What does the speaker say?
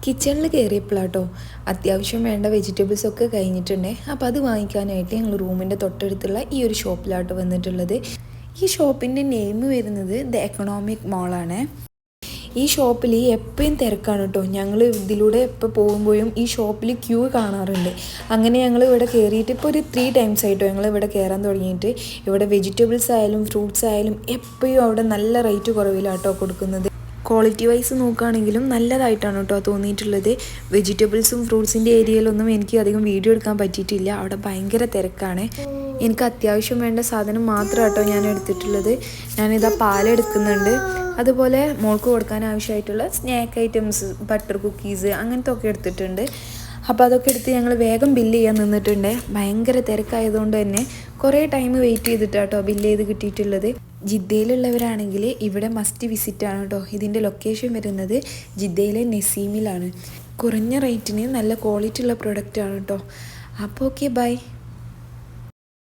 കിച്ചണിൽ കയറിയപ്പോഴാട്ടോ അത്യാവശ്യം വേണ്ട വെജിറ്റബിൾസൊക്കെ കഴിഞ്ഞിട്ടുണ്ട്. അപ്പോൾ അത് വാങ്ങിക്കാനായിട്ട് ഞങ്ങൾ റൂമിൻ്റെ തൊട്ടടുത്തുള്ള ഈ ഒരു ഷോപ്പിലാട്ടോ വന്നിട്ടുള്ളത്. ഈ ഷോപ്പിൻ്റെ നെയിം വരുന്നത് ദ എക്കണോമിക് മോളാണ്. ഈ ഷോപ്പിൽ എപ്പോഴും തിരക്കാണ് കേട്ടോ. ഞങ്ങൾ ഇതിലൂടെ എപ്പോൾ പോകുമ്പോഴും ഈ ഷോപ്പിൽ ക്യൂ കാണാറുണ്ട്. അങ്ങനെ ഞങ്ങൾ ഇവിടെ കയറിയിട്ട് ഇപ്പോൾ ഒരു 3 ടൈംസ് ആയിട്ടോ ഞങ്ങൾ ഇവിടെ കയറാൻ തുടങ്ങിയിട്ട്. ഇവിടെ വെജിറ്റബിൾസ് ആയാലും ഫ്രൂട്ട്സ് ആയാലും എപ്പോഴും അവിടെ നല്ല റേറ്റ് കുറവിലാട്ടോ കൊടുക്കുന്നത്. ക്വാളിറ്റി വൈസ് നോക്കുകയാണെങ്കിലും നല്ലതായിട്ടാണ് കേട്ടോ തോന്നിയിട്ടുള്ളത്. വെജിറ്റബിൾസും ഫ്രൂട്ട്സിൻ്റെ ഏരിയയിലൊന്നും എനിക്ക് അധികം വീഡിയോ എടുക്കാൻ പറ്റിയിട്ടില്ല. അവിടെ ഭയങ്കര തിരക്കാണ്. എനിക്ക് അത്യാവശ്യം വേണ്ട സാധനം മാത്രം കേട്ടോ ഞാൻ എടുത്തിട്ടുള്ളത്. ഞാനിതാ പാലെടുക്കുന്നുണ്ട്. അതുപോലെ മോൾക്ക് കൊടുക്കാൻ ആവശ്യമായിട്ടുള്ള സ്നാക്ക് ഐറ്റംസ്, ബട്ടർ കുക്കീസ് അങ്ങനത്തെ ഒക്കെ എടുത്തിട്ടുണ്ട്. അപ്പോൾ അതൊക്കെ എടുത്ത് ഞങ്ങൾ വേഗം ബില്ല് ചെയ്യാൻ നിന്നിട്ടുണ്ട്. ഭയങ്കര തിരക്കായതുകൊണ്ട് തന്നെ കുറേ ടൈം വെയിറ്റ് ചെയ്തിട്ടാട്ടോ ബില്ല് ചെയ്ത് കിട്ടിയിട്ടുള്ളത്. ജിദ്ദയിലുള്ളവരാണെങ്കിൽ ഇവിടെ മസ്റ്റ് വിസിറ്റാണ് കേട്ടോ. ഇതിൻ്റെ ലൊക്കേഷൻ വരുന്നത് ജിദ്ദയിലെ നെസീമിലാണ്. കുറഞ്ഞ റേറ്റിന് നല്ല ക്വാളിറ്റി ഉള്ള പ്രൊഡക്റ്റാണ് കേട്ടോ. അപ്പോൾ ഓക്കെ, ബൈ.